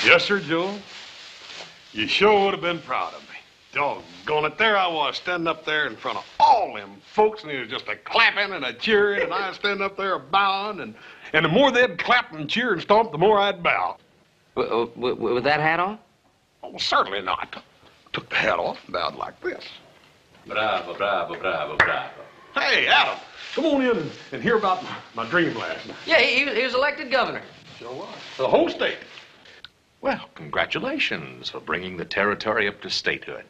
Yes, sir, Joe. You sure would have been proud of me. Doggone it, there I was, standing up there in front of all them folks, and it was just a clapping and a cheering, and I was standing up there bowing, and the more they'd clap and cheer and stomp, the more I'd bow. With that hat on? Oh, certainly not. Took the hat off and bowed like this. Bravo, bravo, bravo, bravo. Hey, Adam, come on in and hear about my dream last night. Yeah, he was elected governor. Sure was. The whole state. Well, congratulations for bringing the territory up to statehood.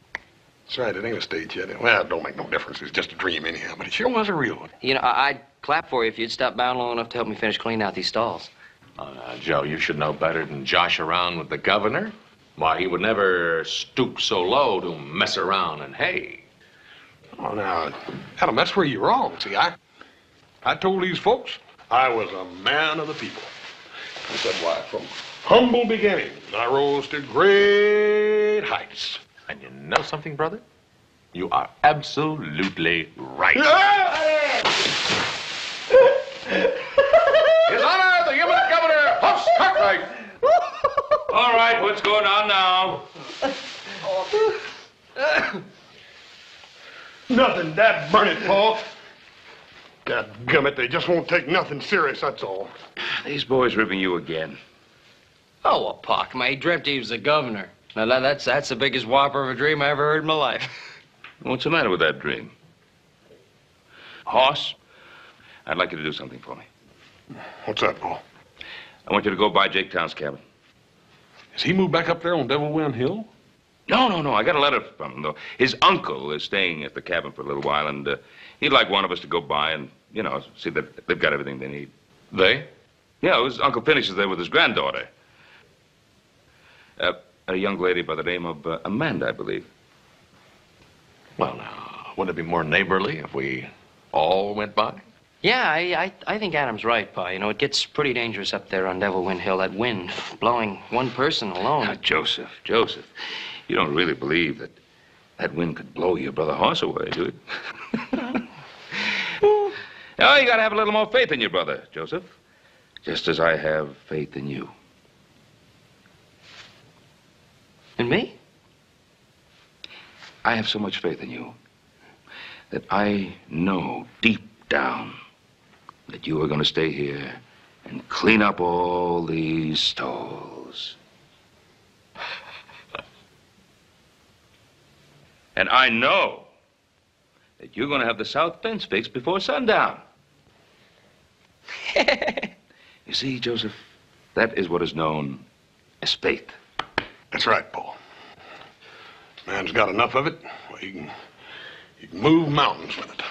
That's right, it ain't a state yet. Well, it don't make no difference. It's just a dream anyhow, but it sure was a real one. You know, I'd clap for you if you'd stop bowing long enough to help me finish cleaning out these stalls. Joe, you should know better than josh around with the governor. Why, he would never stoop so low to mess around and hay. Oh, now, Adam, that's where you're wrong. See, I told these folks I was a man of the people. I said, why, from humble beginnings, I rose to great heights. And you know something, brother? You are absolutely right. His Honor, the Human Governor, Huffs Cartwright. All right, what's going on now? Nothing, dad burn it, Paul. Dadgummit, they just won't take nothing serious, that's all. These boys ripping you again. Oh, well, Pock, man, he dreamt he was the governor. Now, that's the biggest whopper of a dream I ever heard in my life. What's the matter with that dream? Hoss, I'd like you to do something for me. What's that, Paul? I want you to go by Jake Town's cabin. Has he moved back up there on Devil Wind Hill? No. I got a letter from him, though. His uncle is staying at the cabin for a little while, and he'd like one of us to go by and, you know, see that they've got everything they need. They? Yeah, his uncle finishes there with his granddaughter. A young lady by the name of Amanda, I believe. Well, now, wouldn't it be more neighborly if we all went by? Yeah, I think Adam's right, Pa. You know, it gets pretty dangerous up there on Devil Wind Hill, that wind blowing one person alone. Now, Joseph, you don't really believe that wind could blow your brother Hoss away, do you? Oh, you gotta have a little more faith in your brother, Joseph. Just as I have faith in you. In me? I have so much faith in you that I know deep down that you are going to stay here and clean up all these stalls. And I know that you're going to have the south fence fixed before sundown. You see, Joseph, that is what is known as faith. That's right, Paul. Man's got enough of it, well, he can move mountains with it.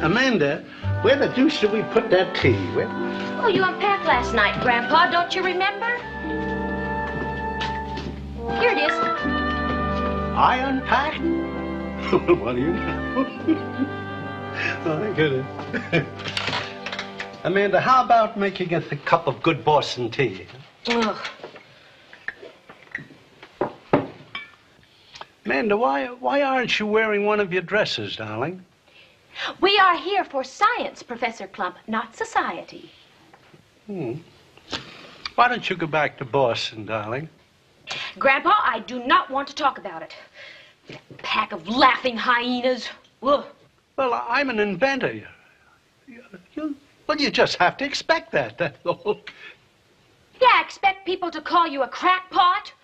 Amanda, where the deuce did we put that tea? Where? Oh, you unpacked last night, Grandpa. Don't you remember? Here it is. I unpacked? What do you know? Oh, my goodness. Amanda, how about making us a cup of good Boston tea? Ugh. Amanda, why aren't you wearing one of your dresses, darling? We are here for science, Professor Clump, not society. Why don't you go back to Boston, darling? Grandpa, I do not want to talk about it. Pack of laughing hyenas. Ugh. Well, I'm an inventor. You just have to expect that, that's all. Yeah, expect people to call you a crackpot?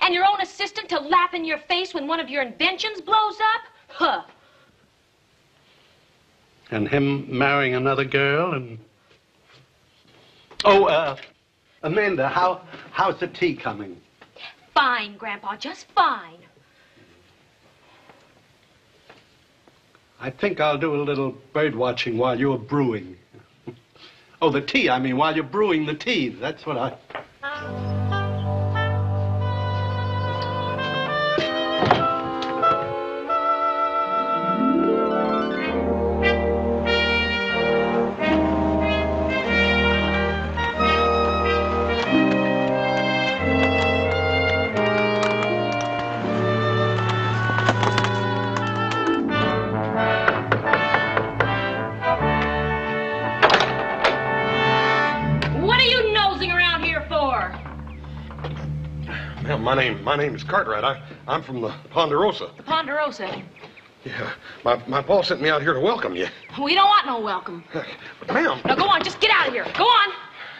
And your own assistant to laugh in your face when one of your inventions blows up? Huh. And him marrying another girl and... Oh, Amanda, how's the tea coming? Fine, Grandpa, just fine. I think I'll do a little bird watching while you're brewing. Oh, the tea, I mean, while you're brewing the tea. That's what I... My name is Cartwright. I'm from the Ponderosa. The Ponderosa. Yeah, my pa sent me out here to welcome you. We don't want no welcome. But, ma'am. Now, go on, just get out of here. Go on.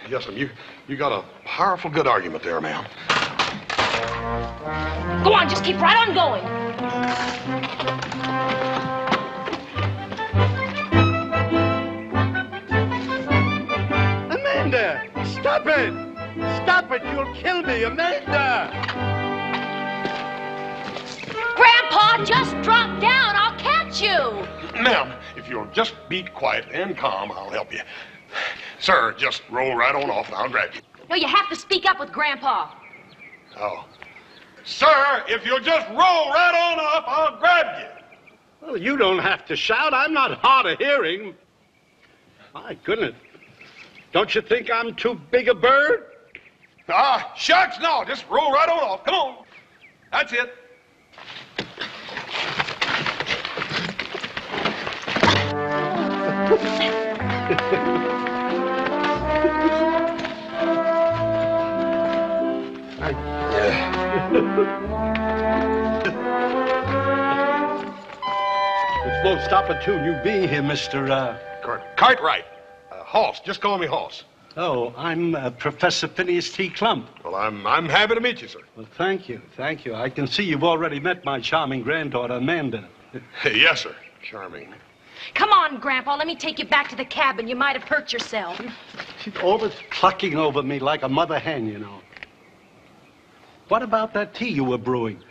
Yes, ma'am. You got a powerful good argument there, ma'am. Go on, just keep right on going. Amanda, stop it! Stop it, you'll kill me, Amanda! Grandpa, just drop down. I'll catch you. Ma'am, if you'll just be quiet and calm, I'll help you. Sir, just roll right on off and I'll grab you. No, you have to speak up with Grandpa. Oh. Sir, if you'll just roll right on off, I'll grab you. Well, you don't have to shout. I'm not hard of hearing. My goodness. Don't you think I'm too big a bird? Ah, shucks, no. Just roll right on off. Come on. That's it. It's most opportune you being here, Mr. Cartwright. Hoss. Just call me Hoss. Oh, I'm Professor Phineas T. Clump. Well, I'm happy to meet you, sir. Well, thank you. Thank you. I can see you've already met my charming granddaughter, Amanda. Yes, sir. Charming. Come on, Grandpa. Let me take you back to the cabin. You might have hurt yourself. She's always clucking over me like a mother hen, you know. What about that tea you were brewing?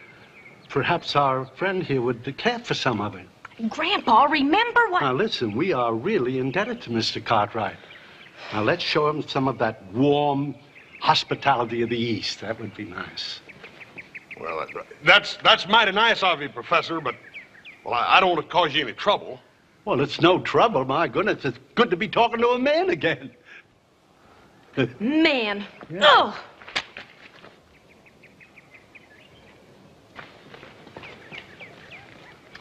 Perhaps our friend here would care for some of it. Grandpa, remember what... Now, listen, we are really indebted to Mr. Cartwright. Now, let's show him some of that warm hospitality of the East. That would be nice. Well, that's mighty nice of you, Professor, but, well, I don't want to cause you any trouble. Well, it's no trouble, my goodness. It's good to be talking to a man again. Man. Yeah. Ugh.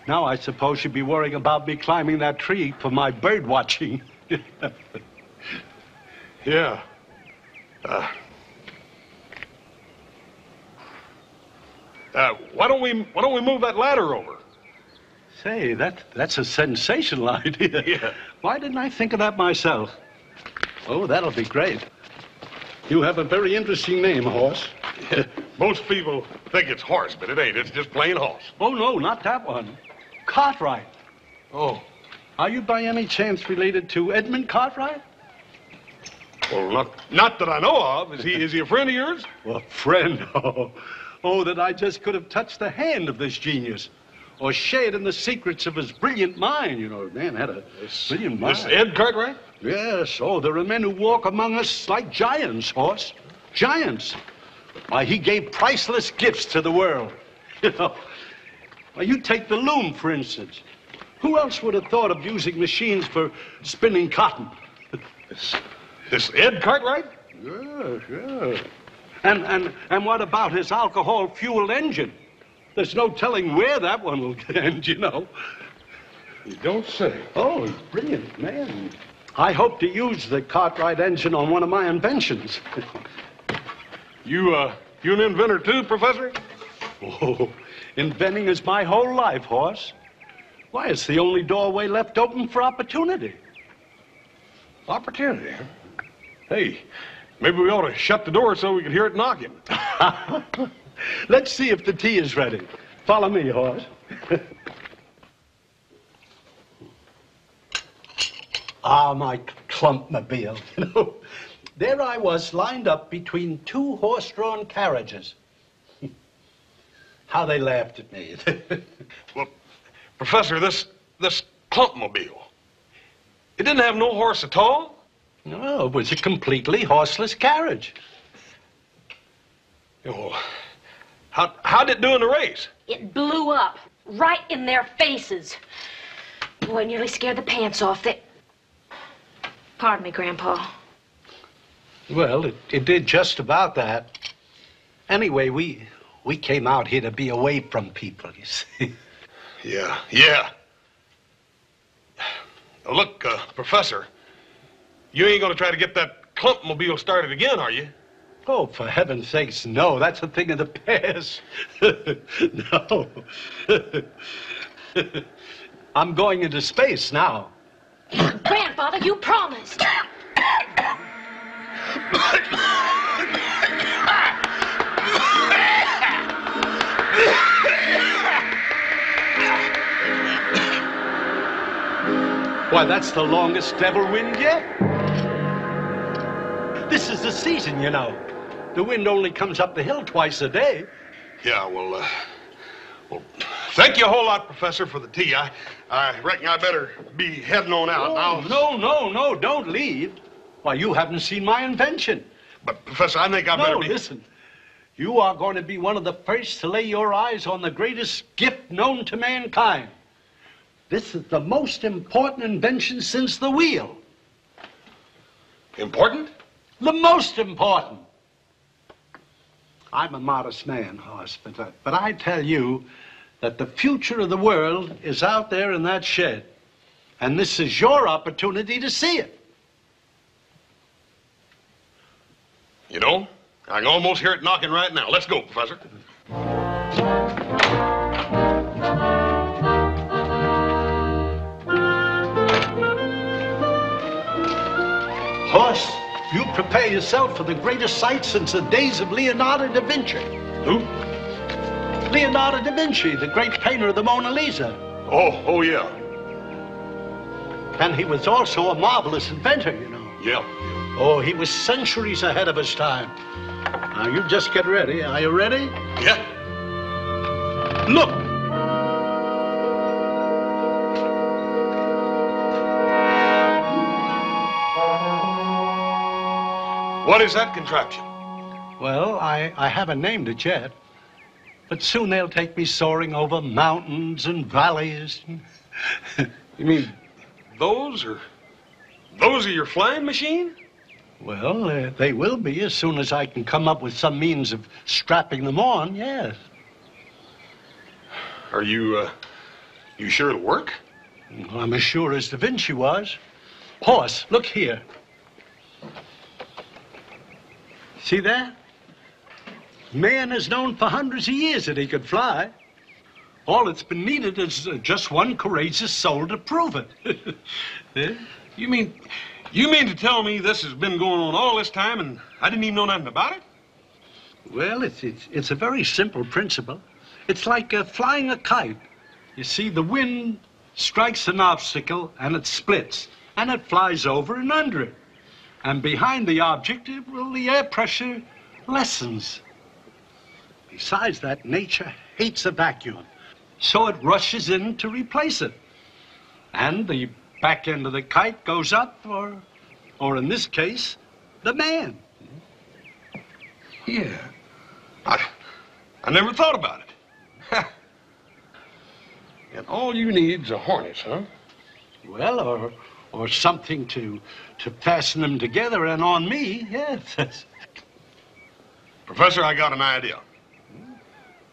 Now I suppose you'd be worrying about me climbing that tree for my bird watching. Yeah. Why don't we move that ladder over? Say, that's a sensational idea. Yeah. Why didn't I think of that myself? Oh, that'll be great. You have a very interesting name, Horse. Most people think it's horse, but it ain't. It's just plain horse. Oh, no, not that one. Cartwright. Oh. Are you by any chance related to Edmund Cartwright? Well, not that I know of. Is he a friend of yours? Well, friend, oh, that I just could have touched the hand of this genius. Or shared in the secrets of his brilliant mind. You know, man had a brilliant mind. This Ed Cartwright? Yes, oh, there are men who walk among us like giants, Horse. Giants. Why, he gave priceless gifts to the world. You know, why, you take the loom, for instance. Who else would have thought of using machines for spinning cotton? This Ed Cartwright? Yeah. And what about his alcohol-fueled engine? There's no telling where that one will end, you know. You don't say. Oh, he's brilliant, man. I hope to use the Cartwright engine on one of my inventions. You an inventor too, Professor? Oh, inventing is my whole life, Horse. Why, it's the only doorway left open for opportunity. Opportunity, huh? Hey, maybe we ought to shut the door so we can hear it knocking. Let's see if the tea is ready. Follow me, Horse. Ah, my clumpmobile. You know, there I was lined up between two horse-drawn carriages. How they laughed at me. Well, Professor, this clumpmobile, it didn't have no horse at all? No, it was a completely horseless carriage. Well, how'd it do in the race? It blew up right in their faces. Boy, it nearly scared the pants off. Pardon me, Grandpa. Well, it did just about that. Anyway, we came out here to be away from people, you see. Yeah. Look, Professor, you ain't gonna try to get that clumpmobile started again, are you? Oh, for heaven's sakes, no. That's a thing of the past. No. I'm going into space now. Grandfather, you promised. Why, that's the longest devil wind yet. This is the season, you know. The wind only comes up the hill twice a day. Yeah, well, thank you a whole lot, Professor, for the tea. I reckon I better be heading on out now. No, don't leave. Why, you haven't seen my invention. But, Professor, I think I better be... Listen. You are going to be one of the first to lay your eyes on the greatest gift known to mankind. This is the most important invention since the wheel. Important? The most important. I'm a modest man, Hoss, but I tell you that the future of the world is out there in that shed. And this is your opportunity to see it. You know, I can almost hear it knocking right now. Let's go, Professor. Hoss, you prepare yourself for the greatest sight since the days of Leonardo da Vinci. Who? Leonardo da Vinci, the great painter of the Mona Lisa. Oh, yeah. And he was also a marvelous inventor, you know. Yeah. Oh, he was centuries ahead of his time. Now, you just get ready. Are you ready? Yeah. Look! What is that contraption? Well, I haven't named it yet. But soon they'll take me soaring over mountains and valleys. You mean those are your flying machine? Well, they will be as soon as I can come up with some means of strapping them on, yes. Are you sure it'll work? I'm as sure as Da Vinci was. Horse, look here. See that? Man has known for hundreds of years that he could fly. All that's been needed is just one courageous soul to prove it. Yeah? You mean to tell me this has been going on all this time and I didn't even know nothing about it? Well, it's a very simple principle. It's like flying a kite. You see, the wind strikes an obstacle and it splits, and it flies over and under it. And behind the object, the air pressure lessens. Besides that, nature hates a vacuum, so it rushes in to replace it. And the back end of the kite goes up, or in this case, the man. Yeah. I never thought about it. And all you need's a harness, huh? Well, or something to fasten them together, and on me, yes. Professor, I got an idea.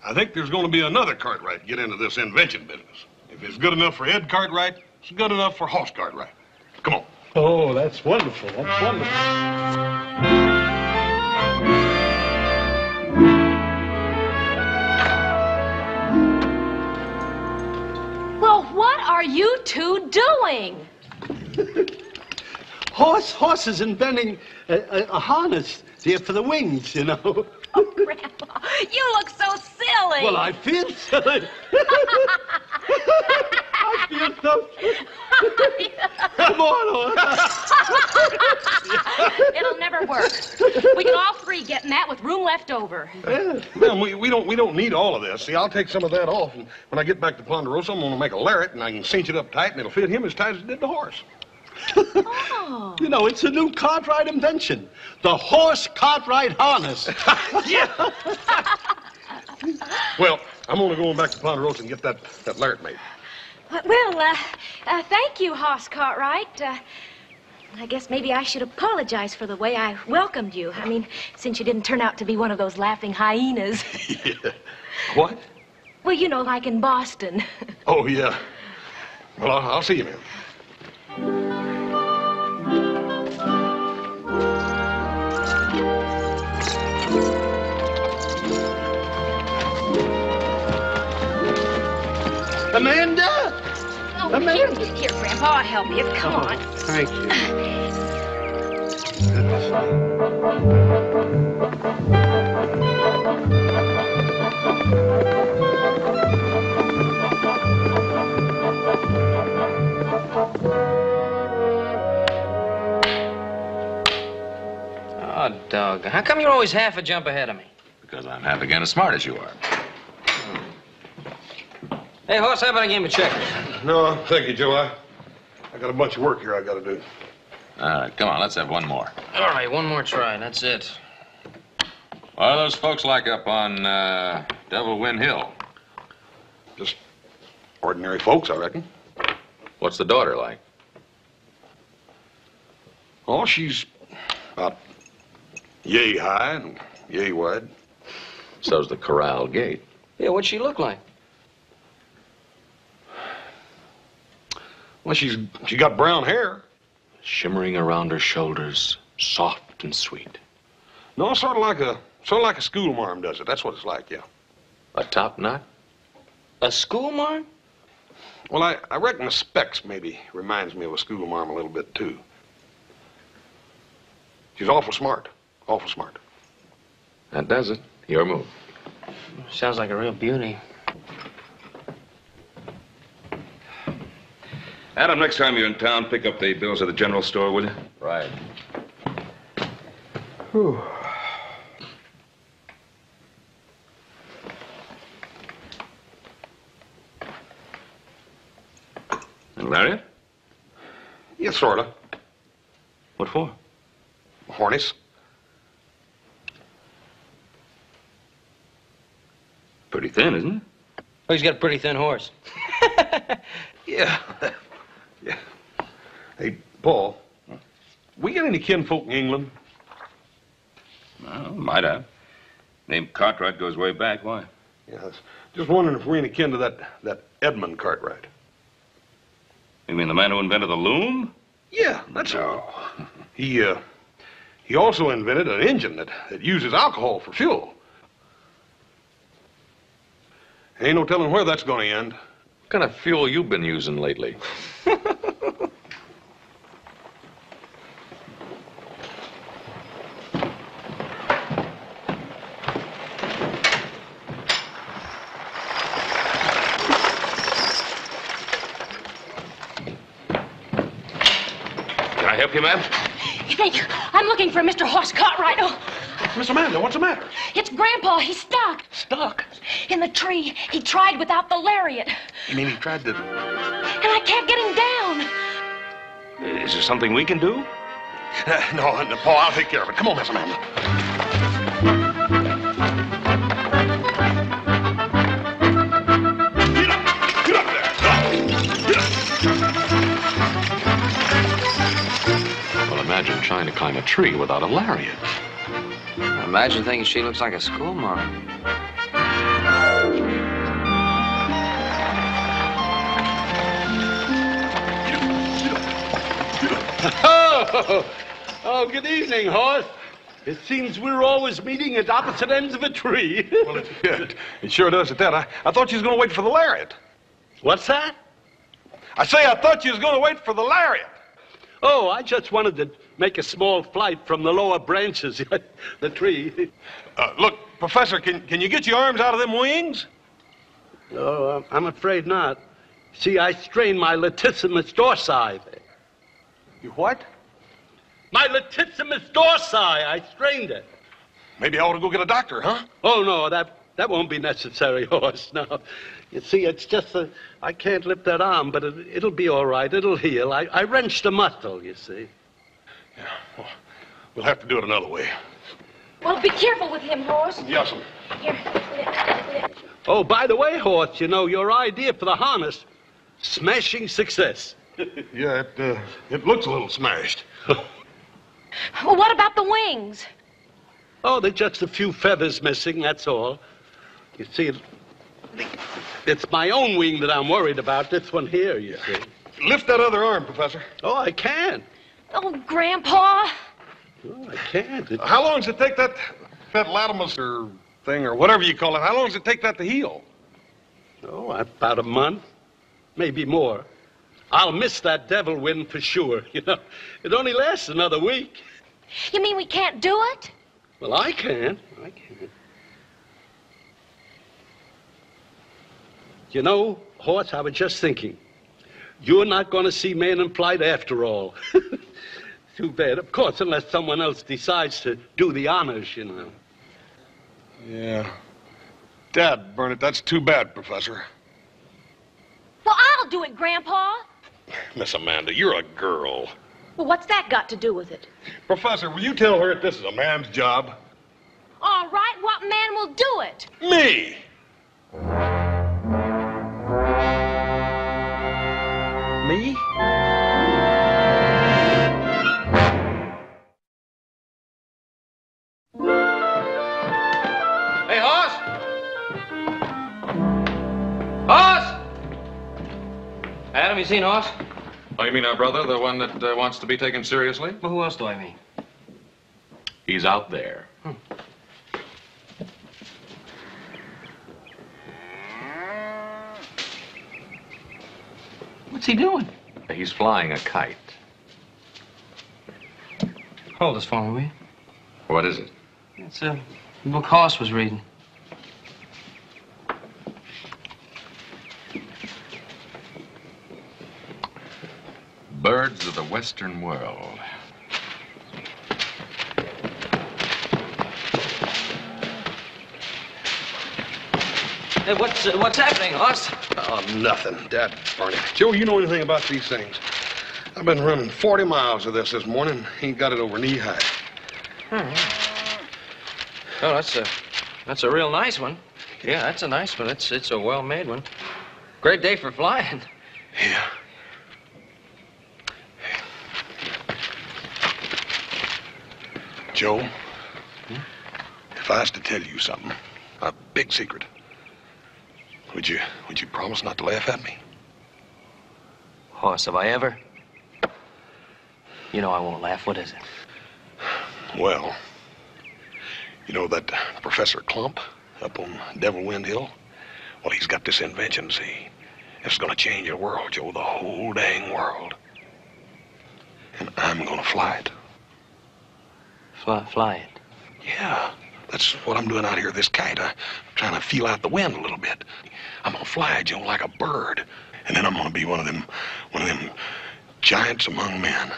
I think there's going to be another Cartwright get into this invention business. If it's good enough for Ed Cartwright, it's good enough for Hoss Cartwright. Come on. Oh, that's wonderful. That's wonderful. Well, what are you two doing? Horse is inventing a harness here for the wings, you know. Oh, Grandpa, you look so silly. Well, I feel silly. I feel so silly. Come on, Horse. It'll never work. We can all three get in that with room left over. Ma'am, we don't need all of this. See, I'll take some of that off, and when I get back to Ponderosa, I'm going to make a lariat, and I can cinch it up tight, and it'll fit him as tight as it did the horse. Oh. You know, it's a new Cartwright invention. The horse Cartwright harness. Yeah. Well, I'm going to go back to Ponderosa and get that lariat made. Well, thank you, Hoss Cartwright. I guess maybe I should apologize for the way I welcomed you. I mean, since you didn't turn out to be one of those laughing hyenas. Yeah. What? Well, you know, like in Boston. Oh, yeah. Well, I'll see you, ma'am. Amanda? Oh, Amanda. Here, Grandpa, I'll help you. Come on. Thank you. Oh, dog. How come you're always half a jump ahead of me? Because I'm half again as smart as you are. Hey, Hoss, how about a game of checkers? No, thank you, Joe. I got a bunch of work here I got to do. All right, come on, let's have one more. All right, one more try. That's it. What are those folks like up on Devil Wind Hill? Just ordinary folks, I reckon. What's the daughter like? Oh, she's about yay high and yay wide. So's the corral gate. Yeah, what'd she look like? Well, she got brown hair. Shimmering around her shoulders, soft and sweet. No, sort of like a schoolmarm does it. That's what it's like, yeah. A top knot? A schoolmarm? Well, I reckon the specs maybe reminds me of a schoolmarm a little bit, too. She's awful smart. Awful smart. That does it. Your move. Sounds like a real beauty. Adam, next time you're in town, pick up the bills at the general store, will you? Right. Whew. And Lariat? Yeah, sort of. What for? Harness. Pretty thin, isn't it? Oh, he's got a pretty thin horse. Yeah. Yeah. Hey, Paul, we got any kinfolk in England? Well, might have. Name Cartwright goes way back. Why? Yeah, I was just wondering if we're any kin to that Edmund Cartwright. You mean the man who invented the loom? Yeah, that's all. He also invented an engine that uses alcohol for fuel. Ain't no telling where that's going to end. What kind of fuel you been using lately? Can I help you, ma'am? Thank you. I'm looking for Mr. Hoss Cartwright. Oh, Miss Amanda, what's the matter? it's Grandpa. He's stuck. Stuck. In the tree. He tried without the lariat. You mean he tried to... And I can't get him down. Is there something we can do? No, Paul, I'll take care of it. Come on, Miss Amanda. Get up there. Get up. imagine trying to climb a tree without a lariat. Imagine thinking she looks like a schoolmarm. Oh, good evening, Horse. It seems we're always meeting at opposite ends of a tree. Well, it sure does at that. I thought you was going to wait for the lariat. What's that? I say I thought you was going to wait for the lariat. Oh, I just wanted to make a small flight from the lower branches, the tree. Look, Professor, can you get your arms out of them wings? Oh, I'm afraid not. See, I strained my latissimus dorsi. You what? My latissimus dorsi. I strained it. Maybe I ought to go get a doctor, huh? Oh, no, that won't be necessary, Horse. No. You see, it's just that I can't lift that arm, but it'll be all right. It'll heal. I wrenched a muscle, you see. Yeah, well, we'll have to do it another way. Well, be careful with him, Horse. Yes, sir. Here. Oh, by the way, Horse, you know, your idea for the harness, smashing success. Yeah, it looks a little smashed. Well, what about the wings? Oh, there's just a few feathers missing, that's all. You see, it's my own wing that I'm worried about, this one here, you see. Lift that other arm, Professor. Oh, I can. Oh, Grandpa. Oh, I can't. How long does it take that latimus or thing or whatever you call it, how long does it take that to heal? Oh, about a month, maybe more. I'll miss that devil wind for sure, you know. It only lasts another week. You mean we can't do it? Well, I can. You know, Horse, I was just thinking. You're not going to see Man in Flight after all. Too bad. Of course, unless someone else decides to do the honors, you know. Yeah. Dad, burn it, that's too bad, Professor. Well, I'll do it, Grandpa. Miss Amanda, you're a girl. Well, what's that got to do with it? Professor, will you tell her that this is a man's job? All right, what man will do it? Me! Me? Hey, Hoss! Hoss! Adam, you seen Hoss? Oh, you mean our brother, the one that wants to be taken seriously? Well, who else do I mean? He's out there. What's he doing? He's flying a kite. Hold this for me, will you? What is it? It's a book Hoss was reading. Birds of the Western World. Hey, what's happening, Hoss? Oh, nothing. Dad, burn it. Joe, you know anything about these things? I've been running 40 miles of this morning. Ain't got it over knee high. Oh, that's a real nice one. Yeah, that's a nice one. It's a well-made one. Great day for flying. Yeah. Joe, if I was to tell you something, a big secret, would you promise not to laugh at me? Hoss, have I ever? You know I won't laugh. What is it? Well, you know that Professor Clump up on Devil Wind Hill? Well, he's got this invention, see? It's gonna change the world, Joe, the whole dang world. And I'm gonna fly it. Fly it. Yeah, that's what I'm doing out here, this kite. I'm trying to feel out the wind a little bit. I'm gonna fly, Joe, like a bird. And then I'm gonna be one of them giants among men.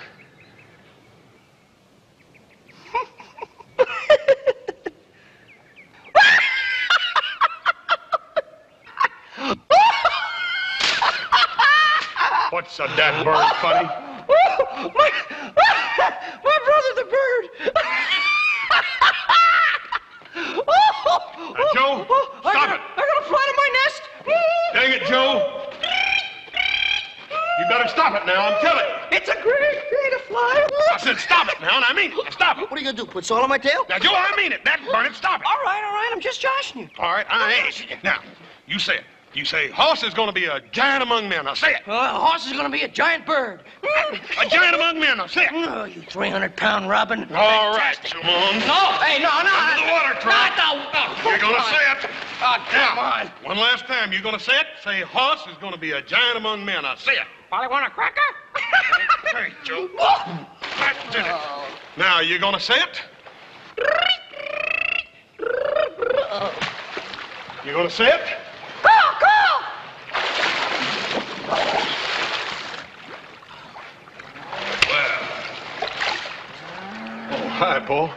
What's a dead bird funny? My brother's a bird. Joe, stop it. I'm gonna fly to my nest. Dang it, Joe. You better stop it now, I'm telling you. It's a great day to fly. Now said stop it now, and I mean it. Stop it. What are you gonna do? Put salt on my tail? Now, Joe, I mean it. That burn it. Stop it. All right. I'm just joshing you. All right, I ain't. Now, you say it. You say, horse is gonna be a giant among men. Now, say it. A horse is gonna be a giant bird. A giant among men. Now, say it. Oh, you 300-pound Robin. All right, come on. No, hey, no. Under the water, Trot. You're gonna say it. Oh, come Now, on. one last time, you're gonna say it. Say, horse is gonna be a giant among men. Now, say it. Polly want a cracker? Hey, Joe. That's it. Now, you're gonna say it. You're gonna say it. Call! Well. Oh, hi, Paul.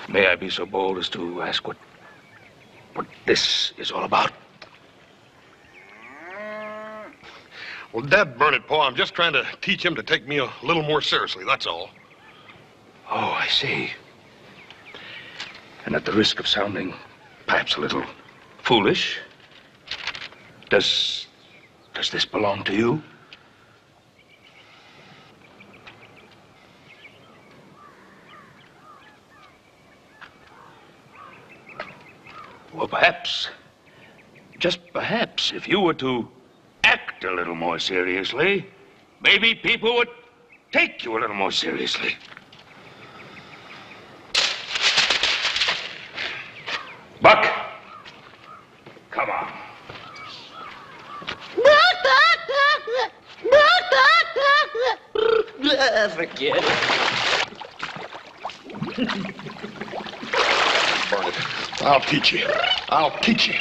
May I be so bold as to ask what this is all about? Well, Dad, burn it, Paul. I'm just trying to teach him to take me a little more seriously, that's all. Oh, I see. And at the risk of sounding perhaps a little foolish, does this belong to you? Well, perhaps, just perhaps, if you were to act a little more seriously, maybe people would take you a little more seriously. Buck, come on. Forget it. Burn it. I'll teach you. I'll teach you.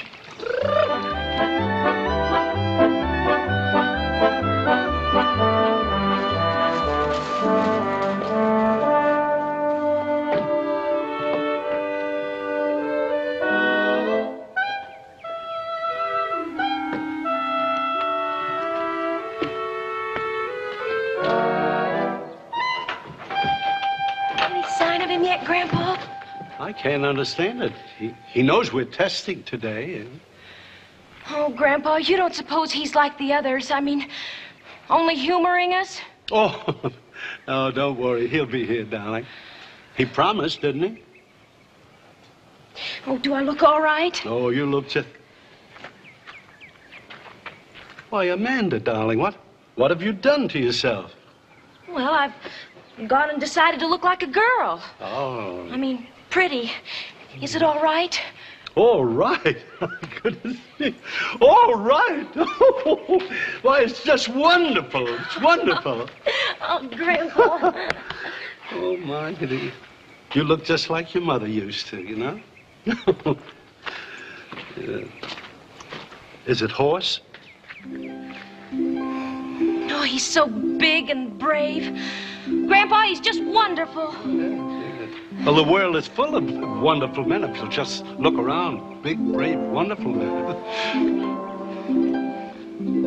Any sign of him yet, Grandpa? I can't understand it. He knows we're testing today. Oh, Grandpa, you don't suppose he's like the others? I mean, only humoring us? Oh, no, don't worry. He'll be here, darling. He promised, didn't he? Oh, do I look all right? Oh, you look just... Why, Amanda, darling, what have you done to yourself? Well, I've gone and decided to look like a girl. Oh. I mean, pretty. Is it all right? All right. My goodness me. All right. Why, it's just wonderful. It's wonderful. Oh, Grandpa. Oh, my goodness. You look just like your mother used to, you know? Yeah. Is it Horse? Oh, he's so big and brave. Grandpa, he's just wonderful. Well, the world is full of wonderful men. If you'll just look around. Big, brave, wonderful men.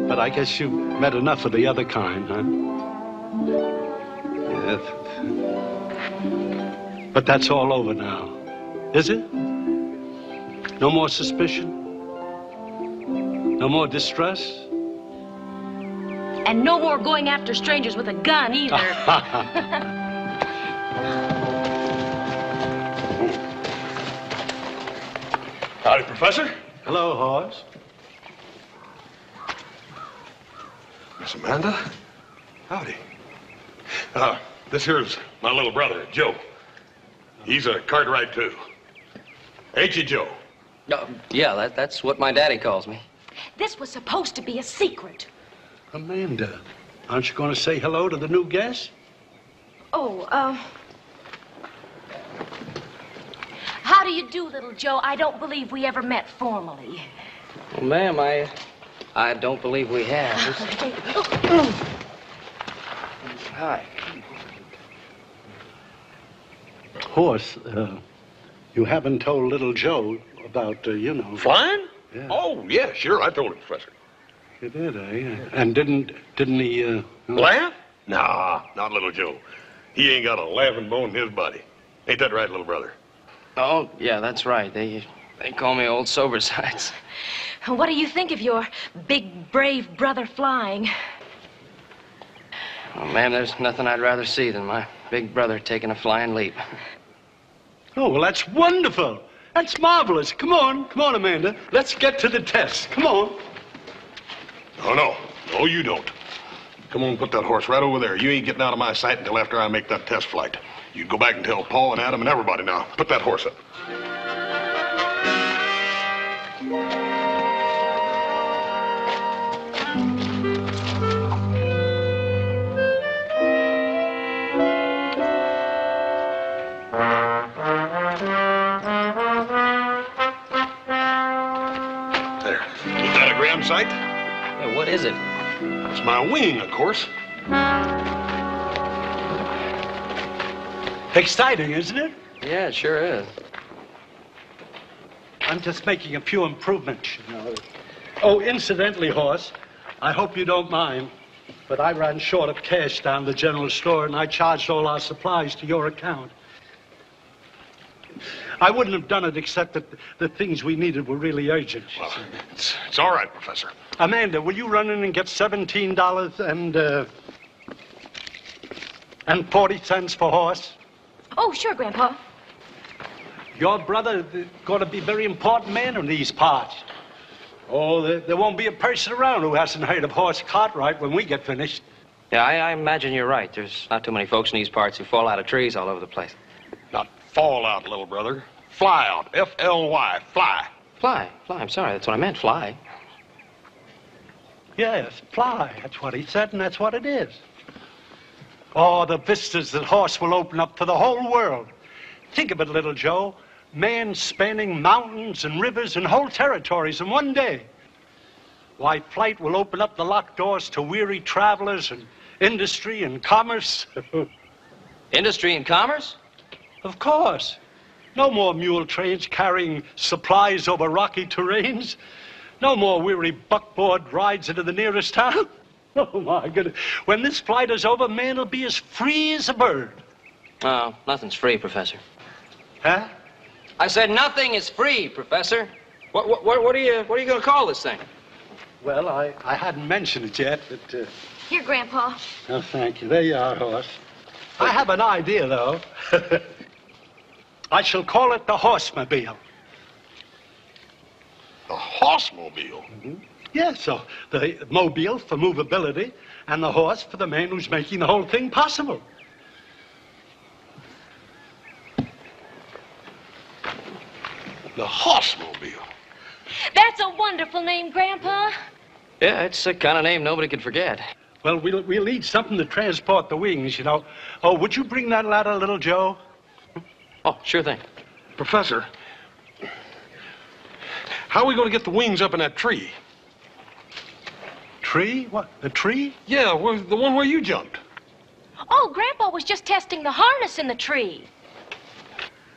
But I guess you've met enough of the other kind, huh? Yes. But that's all over now. Is it? No more suspicion? No more distress? And no more going after strangers with a gun, either. Howdy, Professor. Hello, Horse. Miss Amanda. Howdy. This here's my little brother, Joe. He's a Cartwright, too. Ain't you, Joe? Yeah, that's what my daddy calls me. This was supposed to be a secret. Amanda, aren't you going to say hello to the new guest? Oh, how do you do, little Joe? I don't believe we ever met formally. Well, ma'am, I don't believe we have. Hi. Horse, you haven't told little Joe about, you know... Flying? Yeah. Oh, yeah, sure. I told him, Professor. You did, eh? And didn't he, Laugh? Nah, not little Joe. He ain't got a laughing bone in his body. Ain't that right, little brother? Oh, yeah, that's right. They call me Old Sobersides. What do you think of your big, brave brother flying? Oh, ma'am, there's nothing I'd rather see than my big brother taking a flying leap. Oh, well, that's wonderful. That's marvelous. Come on, Amanda. Let's get to the test. Come on. No, you don't. Come on, put that horse right over there. You ain't getting out of my sight until after I make that test flight. You go back and tell Paul and Adam and everybody now. Put that horse up. There. Is that a ground sight? Yeah, what is it? It's my wing, of course. Exciting, isn't it? Yeah, it sure is. I'm just making a few improvements, you know. Oh, incidentally, Horse, I hope you don't mind, but I ran short of cash down the general store, and I charged all our supplies to your account. I wouldn't have done it except that the things we needed were really urgent. Well, it's all right, Professor. Amanda, will you run in and get $17 and 40 cents for Horse? Oh, sure, Grandpa. Your brother is going to be a very important man in these parts. Oh, there won't be a person around who hasn't heard of Horse Cartwright when we get finished. Yeah, I imagine you're right. There's not too many folks in these parts who fall out of trees all over the place. Not fall out, little brother. Fly out. F-L-Y. Fly. Fly. I'm sorry. That's what I meant. Fly. Yes, fly. That's what he said, and that's what it is. Oh, the vistas that Horse will open up to the whole world. Think of it, little Joe. Man spanning mountains and rivers and whole territories in one day. Why, flight will open up the locked doors to weary travelers and industry and commerce. Industry and commerce? Of course. No more mule trains carrying supplies over rocky terrains. No more weary buckboard rides into the nearest town. Oh, my goodness. When this flight is over, man will be as free as a bird. Oh, nothing's free, Professor. Huh? I said nothing is free, Professor. What are you going to call this thing? Well, I hadn't mentioned it yet, but... Here, Grandpa. Oh, thank you. There you are, Horse. I have an idea, though. I shall call it the Horsemobile. The Horsemobile? Mm-hmm. Yeah, so the mobile for movability and the horse for the man who's making the whole thing possible. The Horsemobile. That's a wonderful name, Grandpa. Yeah, it's a kind of name nobody could forget. Well, we'll need something to transport the wings, you know. Oh, would you bring that ladder, little Joe? Oh, sure thing. Professor, how are we going to get the wings up in that tree? Tree? What, the tree? Yeah, the one where you jumped. Oh, Grandpa was just testing the harness in the tree.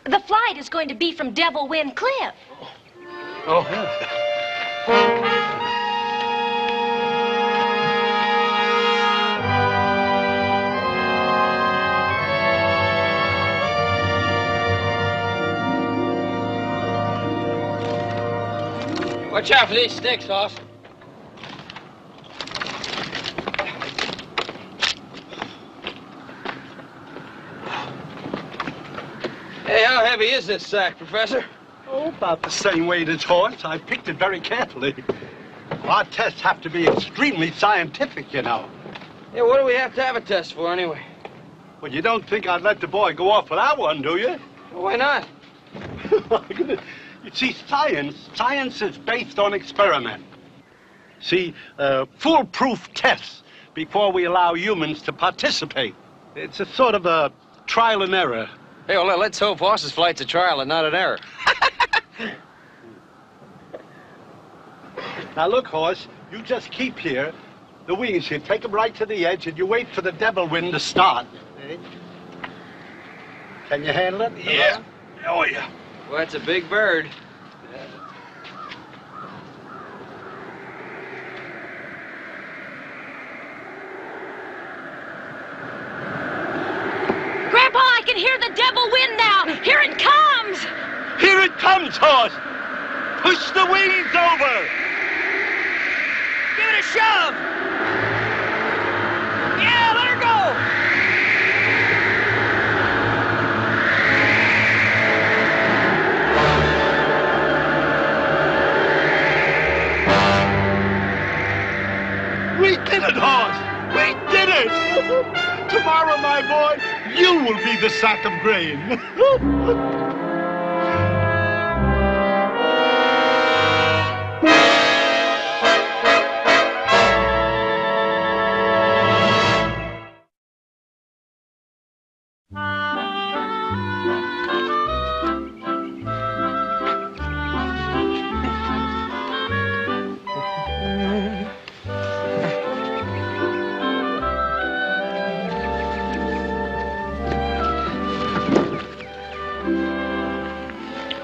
The flight is going to be from Devil Wind Cliff. Oh, Watch out for these sticks, Hoss. Hey, how heavy is this sack, Professor? Oh, about the same weight as Horse. I picked it very carefully. Our tests have to be extremely scientific, you know. Yeah, what do we have to have a test for, anyway? Well, you don't think I'd let the boy go off without one, do you? Well, why not? You see, science is based on experiment. See, foolproof tests before we allow humans to participate. It's a sort of a trial and error. Hey, well, let's hope Hoss's flight's a trial and not an error. Now, look, Horse, you just keep here. The wings, you take them right to the edge, and you wait for the devil wind to start. Eh? Can you handle it? Yeah. Oh, yeah. Well, it's a big bird. can hear the devil wind now. Here it comes. Here it comes, horse. Push the wings over. Give it a shove. Yeah, let her go. We did it, horse. We did it. Tomorrow, my boy, you will be the sack of grain.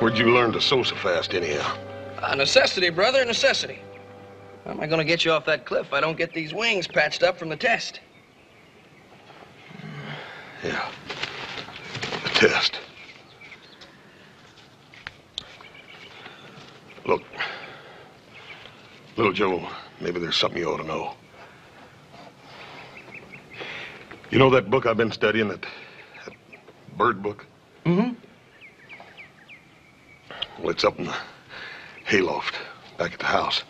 Where'd you learn to sew so fast, anyhow? Necessity, brother, necessity. How am I going to get you off that cliff if I don't get these wings patched up from the test? Yeah. The test. Look, little Joe, maybe there's something you ought to know. You know that book I've been studying, that bird book? Mm-hmm. Well, it's up in the hayloft back at the house.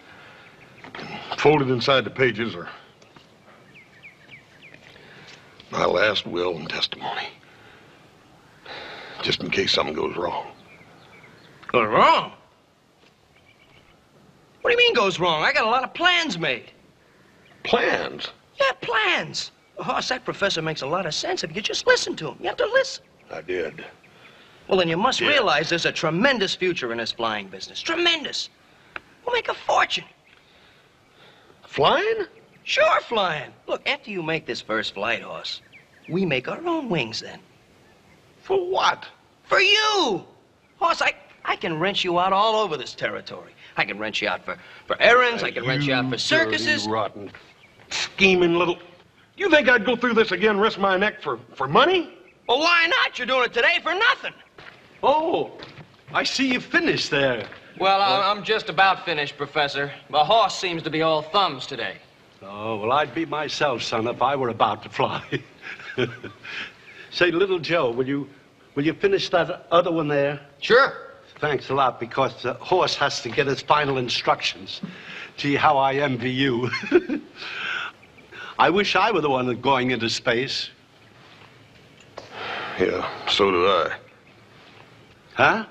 And folded inside the pages are my last will and testimony. Just in case something goes wrong. Goes wrong? What do you mean goes wrong? I got a lot of plans made. Plans? Yeah, plans. Well, Hoss, that professor makes a lot of sense if you just listen to him. You have to listen. I did. Well, then you must realize there's a tremendous future in this flying business. Tremendous. We'll make a fortune. Flying? Sure, flying. Look, after you make this first flight, Hoss, we make our own wings then. For what? For you! Hoss, I can rent you out all over this territory. I can rent you out for errands. I can rent you out for circuses. You rotten, scheming little... You think I'd go through this again, risk my neck for money? Well, why not? You're doing it today for nothing. Oh, I see you finished there. Well, I'm just about finished, Professor. The horse seems to be all thumbs today. Oh, well, I'd be myself, son, if I were about to fly. Say, little Joe, will you finish that other one there? Sure. Thanks a lot, because the horse has to get his final instructions. Gee, how I envy you. I wish I were the one going into space. Yeah, so did I. Huh?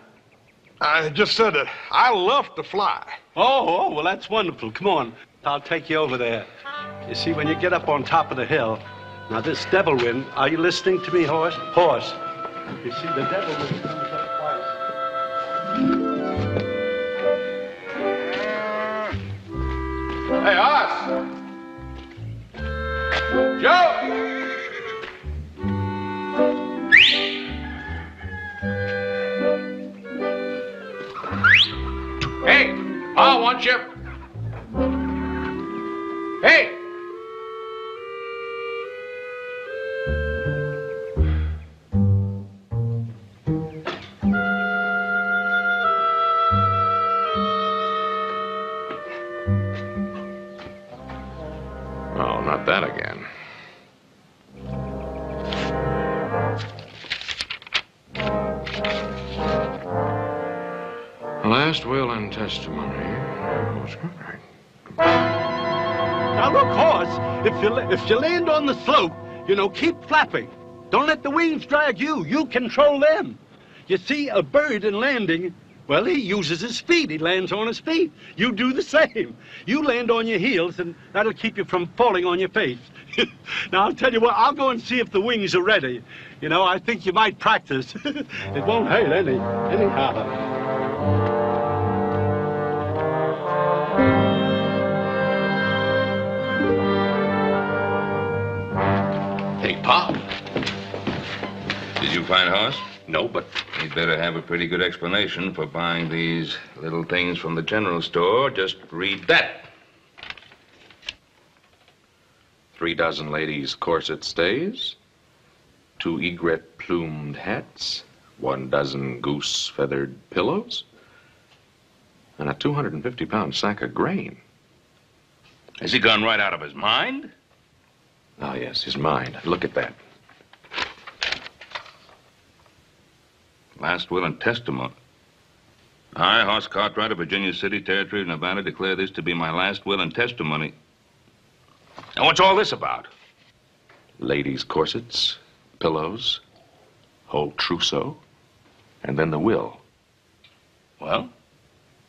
I just said that I love to fly. Oh, well, that's wonderful. Come on, I'll take you over there. You see, when you get up on top of the hill, now this devil wind, are you listening to me, horse? Horse. You see, the devil wind comes up twice. Hey, Hoss! Joe! Hey, Pa wants you. Hey! Oh, not that again. Last will and testimony. Now, look, horse, if you land on the slope, keep flapping. Don't let the wings drag you. You control them. You see, a bird in landing, well, he uses his feet. He lands on his feet. You do the same. You land on your heels, and that'll keep you from falling on your face. Now, I'll tell you what, I'll go and see if the wings are ready. I think you might practice. It won't hurt anyhow. Hey, Pa. Did you find Hoss? No, but He'd better have a pretty good explanation for buying these little things from the general store. Just read that. 3 dozen ladies' corset stays, 2 egret-plumed hats, 1 dozen goose-feathered pillows, and a 250-pound sack of grain. Has he gone right out of his mind? Oh, yes, his mind. Look at that. Last will and testament. I, Hoss Cartwright of Virginia City, Territory of Nevada, declare this to be my last will and testimony. Now, what's all this about? Ladies' corsets, pillows, whole trousseau, and then the will. Well?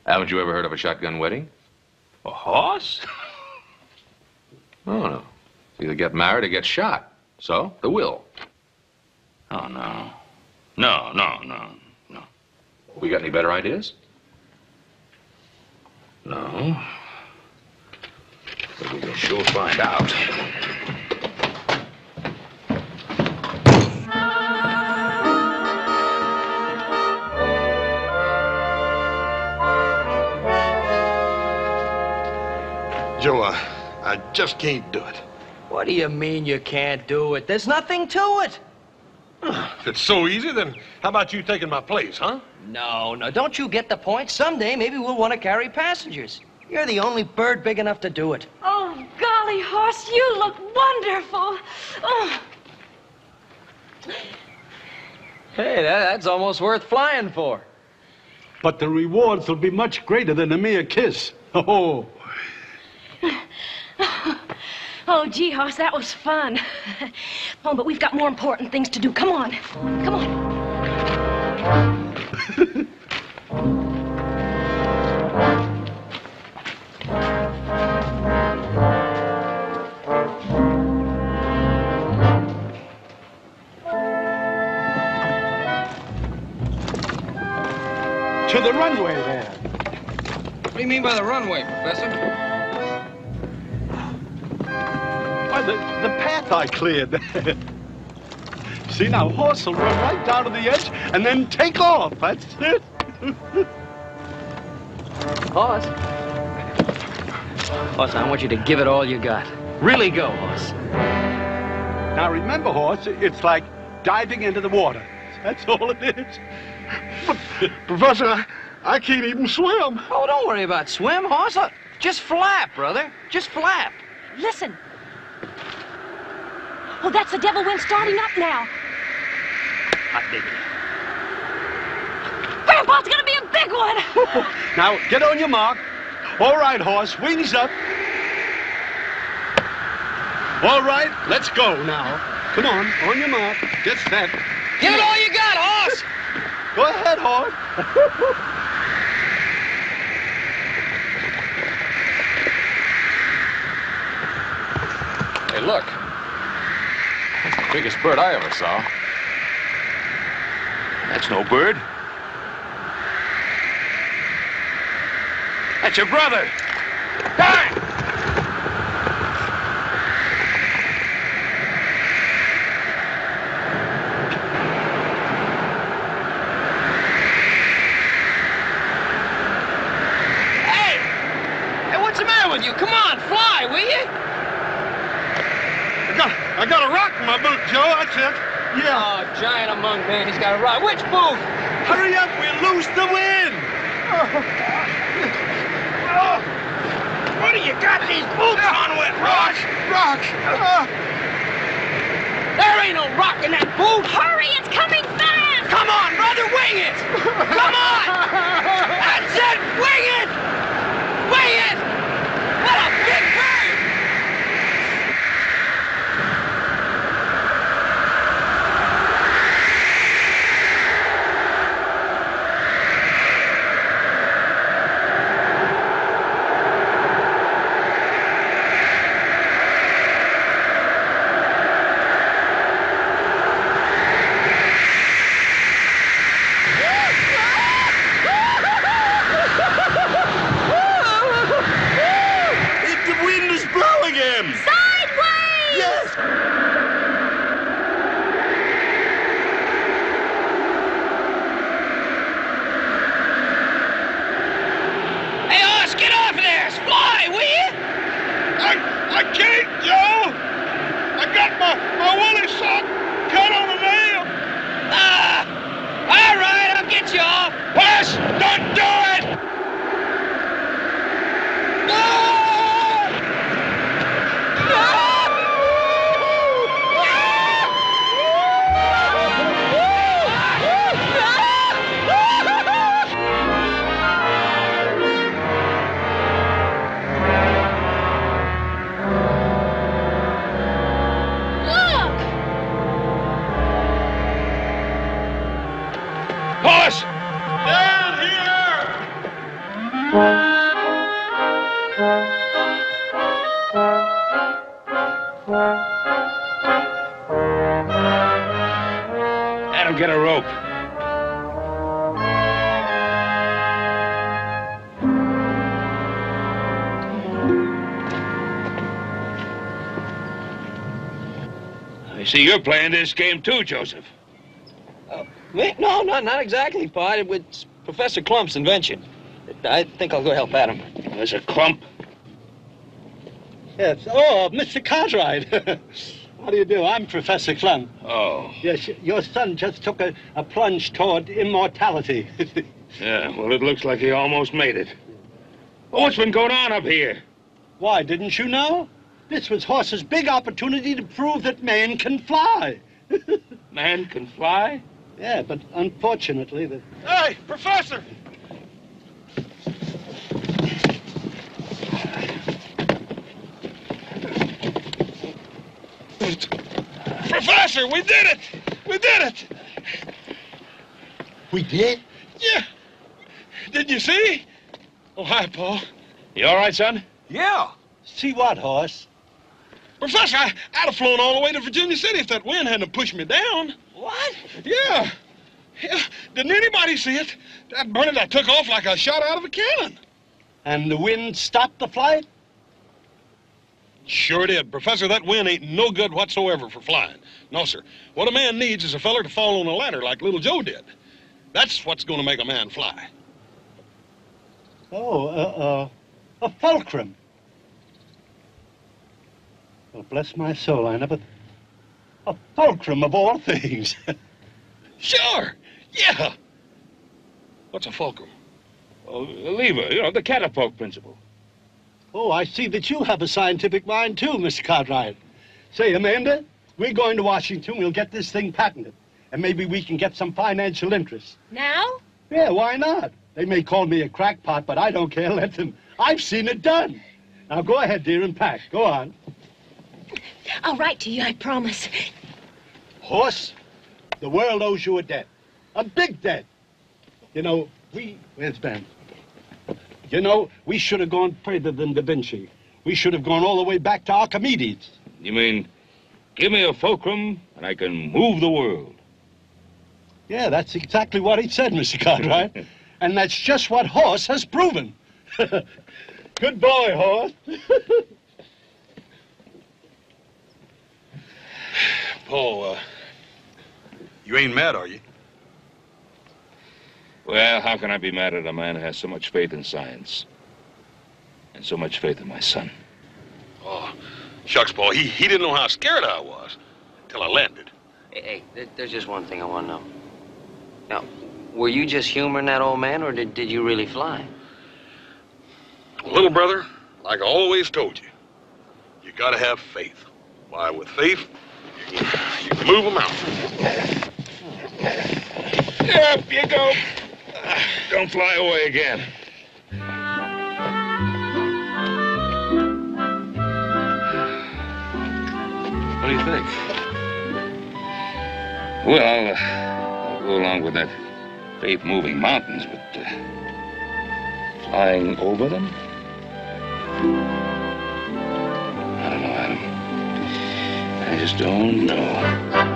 Haven't you ever heard of a shotgun wedding? A horse? Oh, no. Either get married or get shot. So, the will. Oh, no. No. We got any better ideas? No. But we can sure find out. Joe, I just can't do it. What do you mean you can't do it? There's nothing to it. If it's so easy, then how about you taking my place, huh? No, don't you get the point? Someday, maybe we'll want to carry passengers. You're the only bird big enough to do it. Oh, golly, Horse, you look wonderful. Oh. Hey, that's almost worth flying for. But the rewards will be much greater than a mere kiss. Oh. Oh, gee, Hoss, that was fun. Oh, but we've got more important things to do. Come on. Come on. To the runway there. What do you mean by the runway, Professor? Why, the path I cleared. See, now, Horse will run right down to the edge and then take off. That's it. Hoss. Hoss, I want you to give it all you got. Really go, Hoss. Now, remember, Horse, it's like diving into the water. That's all it is. But, Professor, I can't even swim. Oh, don't worry about swim, Hoss. Look, just flap, brother. Just flap. Listen. Oh, that's the devil wind starting up now. Hot diggity. Grandpa's gonna be a big one. Now, get on your mark. All right, Horse, wings up. All right, let's go now. Come on your mark. Get set. Give it all you got, Hoss. Go ahead, Horse. Hey, look. That's the biggest bird I ever saw. That's no bird. That's your brother. Darn! What's the matter with you? Come on, fly, will you? I got a rock in my boot, Joe. That's it. Yeah. Oh, giant among men. He's got a ride. Which boot? Hurry up, we'll lose the wind. What do you got these boots on with, Ross? Rocks. There ain't no rock in that boot. Hurry, it's coming fast. Come on, brother, wing it. Come on. That's it. Wing it. Wing it. What a big bird. Adam, get a rope. I see you're playing this game too, Joseph. Me? No, not exactly, Pa. It's Professor Clump's invention. I think I'll go help Adam. There's a clump. Yes. Oh, Mr. Cartwright. How do you do? I'm Professor Clump. Oh. Yes, your son just took a plunge toward immortality. Yeah, well, it looks like he almost made it. Well, what's been going on up here? Why, didn't you know? This was Horse's big opportunity to prove that man can fly. Man can fly? Yeah, but unfortunately, the... Hey, Professor! Professor, we did it! We did it! We did? Yeah. Didn't you see? Oh, hi, Paul. You all right, son? Yeah. See what, Horse? Professor, I'd have flown all the way to Virginia City if that wind hadn't pushed me down. What? Yeah. Didn't anybody see it? That Bernadette took off like a shot out of a cannon. And the wind stopped the flight? Sure did. Professor, that wind ain't no good whatsoever for flying. No, sir. What a man needs is a feller to fall on a ladder like little Joe did. That's what's going to make a man fly. Oh, a fulcrum. Well, bless my soul, I never... A fulcrum of all things. Sure. Yeah. What's a fulcrum? Oh, a lever, you know, the catapult principle. Oh, I see that you have a scientific mind, too, Mr. Cartwright. Say, Amanda, we're going to Washington. We'll get this thing patented. And maybe we can get some financial interest. Now? Yeah, why not? They may call me a crackpot, but I don't care. Let them. I've seen it done. Now, go ahead, dear, and pack. Go on. I'll write to you, I promise. Horse, the world owes you a debt. A big debt. You know, where's Ben? You know, we should have gone further than Da Vinci. We should have gone all the way back to Archimedes. You mean, give me a fulcrum and I can move the world? Yeah, that's exactly what he said, Mr. Cartwright. And that's just what Horse has proven. Good boy, Horse. Paul, you ain't mad, are you? Well, how can I be mad at a man who has so much faith in science? And so much faith in my son? Oh, shucks, Paul, he didn't know how scared I was till I landed. Hey, there's just one thing I want to know. Now, were you just humoring that old man, or did you really fly? Little brother, like I always told you, you gotta have faith. Why, with faith, you can move a mountain. Up you go. Don't fly away again. What do you think? Well, I'll go along with that faith moving mountains, but flying over them? I don't know, Adam. I just don't know.